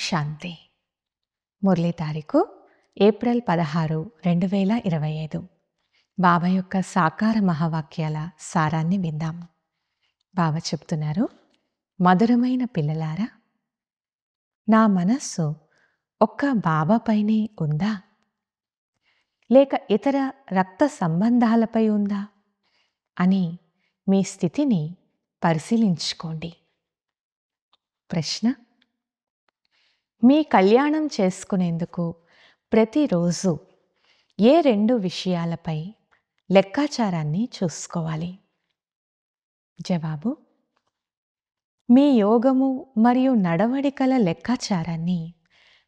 శాంతి. మురళీ తారీఖు ఏప్రిల్ 16, 2025. బాబా యొక్క సాకార మహావాక్యాల సారాన్ని విందాం. బాబా చెప్తున్నారు, మధురమైన పిల్లలారా, నా మనస్సు ఒక్క బాబాపైనే ఉందా, లేక ఇతర రక్త సంబంధాలపై ఉందా అని మీ స్థితిని పరిశీలించుకోండి. ప్రశ్న: మీ కళ్యాణం చేసుకునేందుకు ప్రతిరోజు ఏ 2 విషయాలపై లెక్కాచారాన్ని చూసుకోవాలి? జవాబు: మీ యోగము మరియు నడవడికల లెక్కాచారాన్ని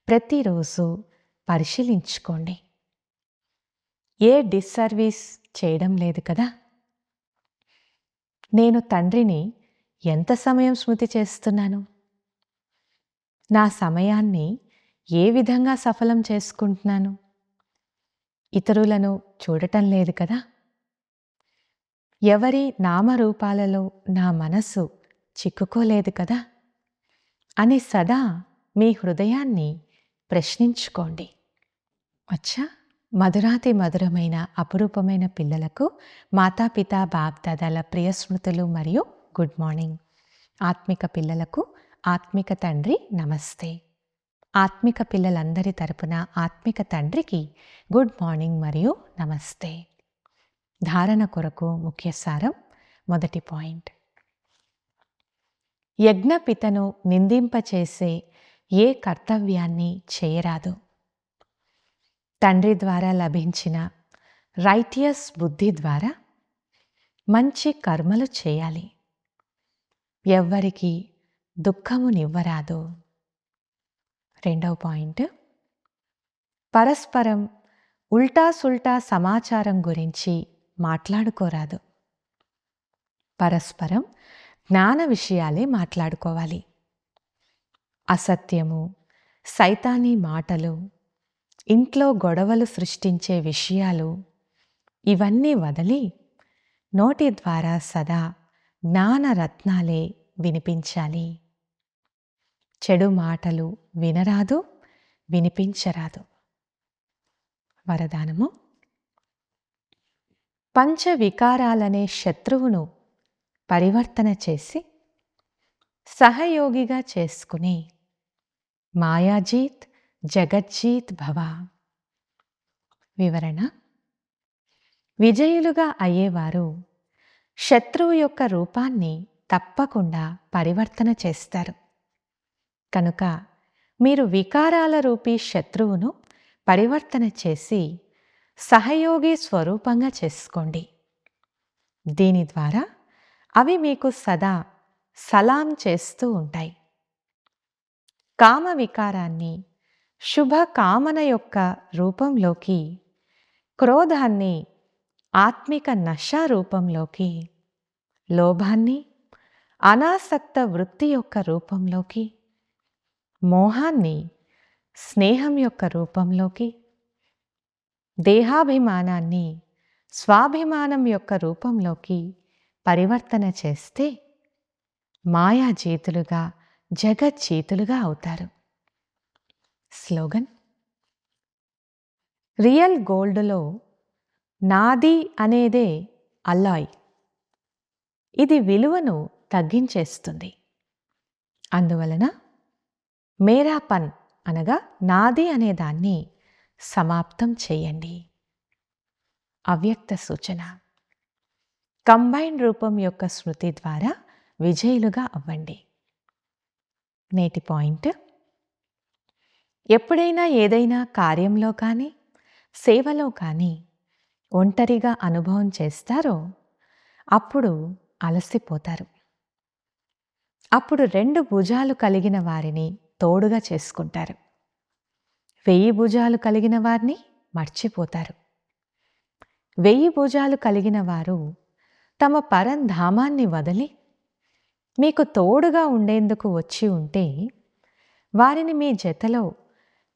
ప్రతిరోజు పరిశీలించుకోండి. ఏ డిస్సర్వీస్ చేయడం లేదు కదా? నేను తండ్రిని ఎంత సమయం స్మృతి చేస్తున్నాను? నా సమయాన్ని ఏ విధంగా సఫలం చేసుకుంటున్నాను? ఇతరులను చూడటం లేదు కదా? ఎవరి నామరూపాలలో నా మనసు చిక్కుకోలేదు కదా అని సదా మీ హృదయాన్ని ప్రశ్నించుకోండి. అచ్చా, మధురాతి మధురమైన అపురూపమైన పిల్లలకు మాతాపితా బాప్దాదాల ప్రియ స్మృతులు మరియు గుడ్ మార్నింగ్. ఆత్మిక పిల్లలకు ఆత్మిక తండ్రి నమస్తే. ఆత్మిక పిల్లలందరి తరపున ఆత్మిక తండ్రికి గుడ్ మార్నింగ్ మరియు నమస్తే. ధారణ కొరకు ముఖ్య సారం. మొదటి పాయింట్: యజ్ఞపితను నిందింపచేసే ఏ కర్తవ్యాన్ని చేయరాదు. తండ్రి ద్వారా లభించిన రైటియస్ బుద్ధి ద్వారా మంచి కర్మలు చేయాలి. ఎవ్వరికి దుఃఖమునివ్వరాదు. రెండవ పాయింట్: పరస్పరం ఉల్టా సుల్టా సమాచారం గురించి మాట్లాడుకోరాదు. పరస్పరం జ్ఞాన విషయాలే మాట్లాడుకోవాలి. అసత్యము, సైతానీ మాటలు, ఇంట్లో గొడవలు సృష్టించే విషయాలు ఇవన్నీ వదిలి నోటి ద్వారా సదా జ్ఞానరత్నాలే వినిపించాలి. చెడు మాటలు వినరాదు, వినిపించరాదు. వరదానము: పంచవికారాలనే శత్రువును పరివర్తన చేసి సహయోగిగా చేసుకుని మాయాజీత్ జగజ్జీత్ భవ. వివరణ: విజయులుగా అయ్యేవారు శత్రువు యొక్క రూపాన్ని తప్పకుండా పరివర్తన చేస్తారు. కనుక మీరు వికారాల రూపీ శత్రువును పరివర్తన చేసి సహయోగి స్వరూపంగా చేసుకోండి. దీని ద్వారా అవి మీకు సదా సలాం చేస్తూ ఉంటాయి. కామ వికారాన్ని శుభ కామన యొక్క రూపంలోకి, క్రోధాన్ని ఆత్మిక నశా రూపంలోకి, లోభాన్ని అనాసక్త వృత్తి యొక్క రూపంలోకి, మోహాన్ని స్నేహం యొక్క రూపంలోకి, దేహాభిమానాన్ని స్వాభిమానం యొక్క రూపంలోకి పరివర్తన చేస్తే మాయాజీతులుగా జగజ్జీతులుగా అవుతారు. స్లోగన్: రియల్ గోల్డ్లో నాది అనేదే అల్లాయ్. ఇది విలువను తగ్గించేస్తుంది. అందువలన మేరాపన్ అనగా నాది అనేదాన్ని సమాప్తం చేయండి. అవ్యక్త సూచన: కంబైన్ రూపం యొక్క స్మృతి ద్వారా విజయులుగా అవ్వండి. నేటి పాయింట్: ఎప్పుడైనా ఏదైనా కార్యంలో కానీ సేవలో కానీ ఒంటరిగా అనుభవం చేస్తారో అప్పుడు అలసిపోతారు. అప్పుడు 2 భుజాలు కలిగిన వారిని తోడుగా చేసుకుంటారు. 1000 భుజాలు కలిగిన వారిని మర్చిపోతారు. 1000 భుజాలు కలిగిన వారు తమ పరంధామాన్ని వదిలి మీకు తోడుగా ఉండేందుకు వచ్చి ఉంటే వారిని మీ జతలో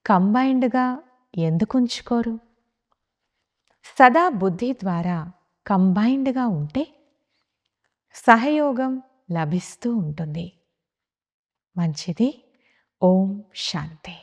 కంబైన్డ్గా ఎందుకు ఉంచుకోరు? సదా బుద్ధి ద్వారా కంబైన్డ్గా ఉంటే సహయోగం లభిస్తూ ఉంటుంది. మంచిది. ఓం శాంతి.